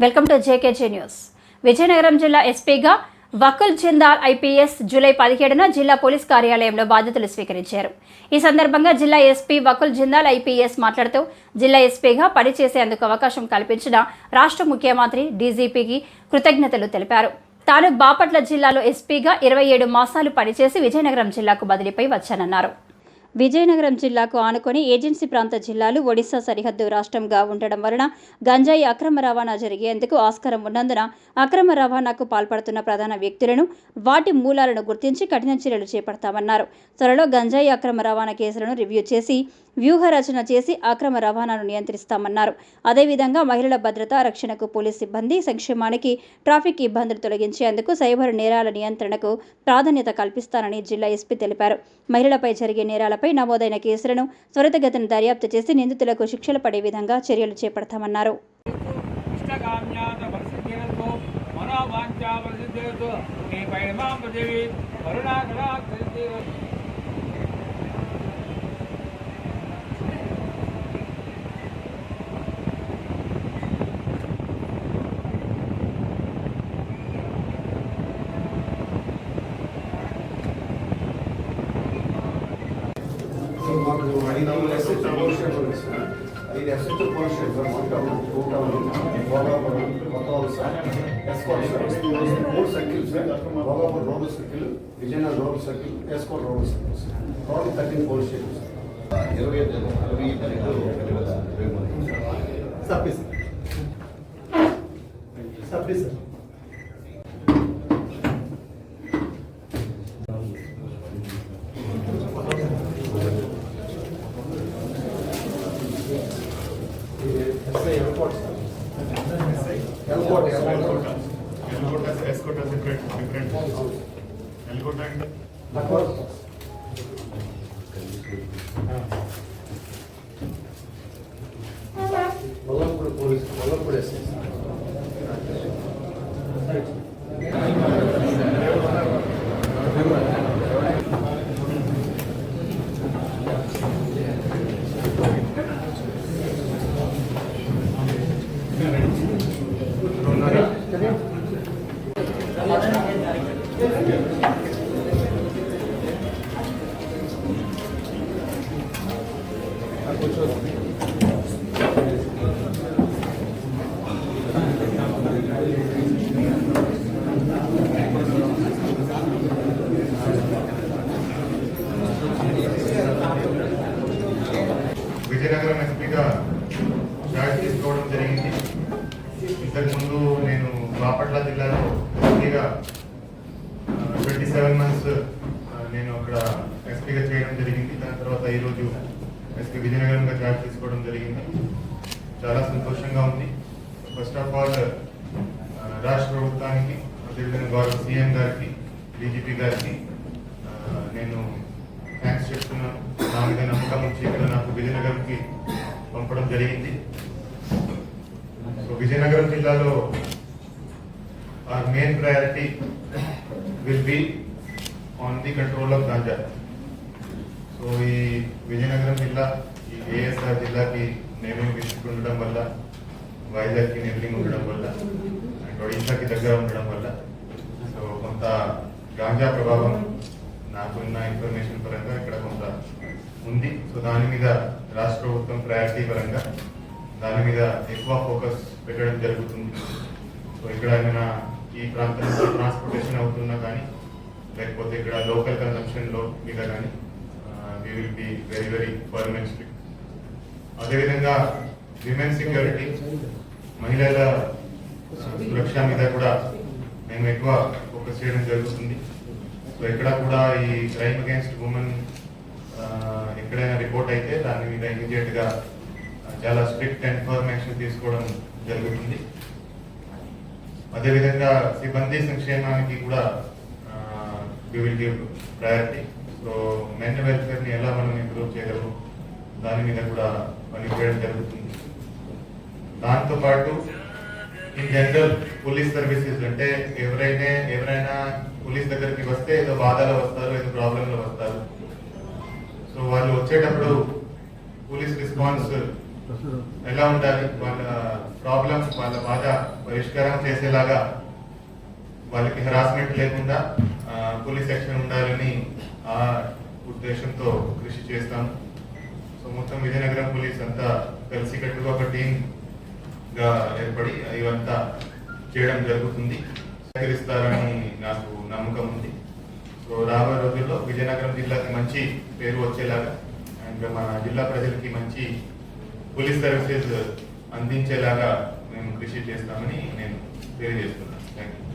Welcome to JKJ news. Vizianagaram జిల్లా ఎస్పీగా Vakul Jindal IPS July 17న జిల్లా పోలీస్ కార్యాలయంలో బాధ్యతలు స్వీకరించారు. ఈ సందర్భంగా జిల్లా ఎస్పీ వకుల్ జిందాల్ ఐపీఎస్ మాట్లాడుతూ జిల్లా ఎస్పీగా పనిచేసేందుకు అవకాశం కల్పించిన రాష్ట్ర ముఖ్యమంత్రి డీజీపీకి కృతజ్ఞతలు తెలిపారు. తాను బాపట్ల జిల్లాలో ఎస్పీగా 27 మాసాలు పనిచేసి విజయనగరం జిల్లాకు బదిలీపై వచ్చానన్నారు. విజయనగరం జిల్లాకు ఆనుకొని ఏజెన్సీ ప్రాంత జిల్లాలు ఒడిశా సరిహద్దు రాష్ట్రంగా ఉండడం వలన గంజాయి అక్రమ రవాణా జరిగేందుకు ఆస్కారం ఉన్నందున అక్రమ రవాణాకు పాల్పడుతున్న ప్రధాన వ్యక్తులను వాటి మూలాలను గుర్తించి కఠిన చర్యలు చేపడతామన్నారు. త్వరలో గంజాయి అక్రమ రవాణా కేసులను రివ్యూ చేసి వ్యూహ రచన చేసి అక్రమ రవాణాను నియంత్రిస్తామన్నారు. అదేవిధంగా మహిళల భద్రత రక్షణకు పోలీస్ సిబ్బంది సంక్షేమానికి ట్రాఫిక్ ఇబ్బందులు తొలగించేందుకు సైబర్ నేరాల నియంత్రణకు ప్రాధాన్యత కల్పిస్తానని జిల్లా ఎస్పీ తెలిపారు. మహిళలపై జరిగే నేరాలపై నమోదైన కేసులను త్వరితగతిన దర్యాప్తు చేసి నిందితులకు శిక్షలు పడే విధంగా చర్యలు చేపడతామన్నారు. ఇది SH police station 1 town 2 town Bhogapuram కొత్తవాళ్ళు sir S Kota sir 3 circles Bhogapuram road circle Vizianagaram road circle S Kota road circles total 13 police station sir 25 service service Vizianagaram ఎస్పీగా చార్జ్ తీసుకోవడం జరిగింది. ఇంతకుముందు నేను బాపట్ల జిల్లాలో ఎస్పీగా 27 మంత్స్ నేను అక్కడ ఎస్పీగా చేయడం జరిగింది. దాని తర్వాత ఈరోజు ఎస్పీ విజయనగరంగా చార్జ్ తీసుకోవడం జరిగింది. చాలా సంతోషంగా ఉంది. ఫస్ట్ ఆఫ్ ఆల్ రాష్ట్ర ప్రభుత్వానికి, అదేవిధంగా గౌరవ సీఎం గారికి, డీజీపీ గారికి నేను థ్యాంక్స్ చెప్తున్నాను. నా మీద నమ్మకం నుంచి ఇక్కడ నాకు విజయనగరంకి పంపడం జరిగింది. సో విజయనగరం జిల్లాలో our main priority will be on the control of ganja. So ఈ విజయనగరం జిల్లా ఈ ఏఎస్ఆర్ జిల్లాకి నేమింగ్ డిస్ట్రిక్ట్ ఉండడం వల్ల, వైజాగ్కి నేమింగ్ ఉండడం వల్ల అండ్ ఒడిశాకి దగ్గర ఉండడం వల్ల సో కొంత గాంజా ప్రభావం నాకున్న ఇన్ఫర్మేషన్ పరంగా ఇక్కడ కొంత ఉంది. సో దాని మీద రాష్ట్ర ప్రభుత్వం ప్రయారిటీ పరంగా దాని మీద ఎక్కువ ఫోకస్ పెట్టడం జరుగుతుంది. సో ఇక్కడ ఏమైనా ఈ ప్రాంతంలో ట్రాన్స్పోర్టేషన్ అవుతున్నా కానీ, లేకపోతే ఇక్కడ లోకల్ కన్సంప్షన్లో మీద కానీ we will be very very firm and strict. అదేవిధంగా విమెన్ సెక్యూరిటీ, మహిళల సురక్ష మీద కూడా మేము ఎక్కువ ఫోకస్ చేయడం జరుగుతుంది. సో ఎక్కడ కూడా ఈ క్రైమ్ అగేన్స్ట్ ఉమెన్ ఎక్కడైనా రిపోర్ట్ అయితే దాని మీద ఇమీడియట్ గా చాలా స్ట్రిక్ట్ ఇన్ఫర్మేషన్ తీసుకోవడం జరుగుతుంది. అదేవిధంగా సిబ్బంది సంక్షేమానికి కూడా we will give priority. So men welfare ని ఎలా మనం ఇంప్రూవ్ చేయగలము దాని మీద కూడా పనిచేయడం జరుగుతుంది. దాంతోపాటు ఇన్ జనరల్ పోలీస్ సర్వీసెస్ అంటే ఎవరైనా పోలీస్ దగ్గరికి వస్తే ఏదో బాధలో వస్తారు, ఏదో ప్రాబ్లంలో వస్తారు. సో వాళ్ళు వచ్చేటప్పుడు పోలీస్ రెస్పాన్స్ ఎలా ఉండాలి, వాళ్ళ ప్రాబ్లమ్స్, వాళ్ళ బాధ పరిష్కారం చేసేలాగా, వాళ్ళకి హెరాస్మెంట్ లేకుండా పోలీస్ యాక్షన్ ఉండాలని ఆ ఉద్దేశంతో కృషి చేస్తాము. సో మొత్తం విజయనగరం పోలీస్ అంతా కలిసికట్టుగా ఒక టీమ్ గా ఏర్పడి ఇవంతా చేయడం జరుగుతుంది. సహకరిస్తారని నాకు నమ్మకం ఉంది. సో రాబోయే రోజుల్లో విజయనగరం జిల్లాకి మంచి పేరు వచ్చేలాగా అండ్ మన జిల్లా ప్రజలకి మంచి పోలీస్ సర్వీసెస్ అందించేలాగా మేము కృషి చేస్తామని నేను తెలియజేస్తున్నాను. Thank you.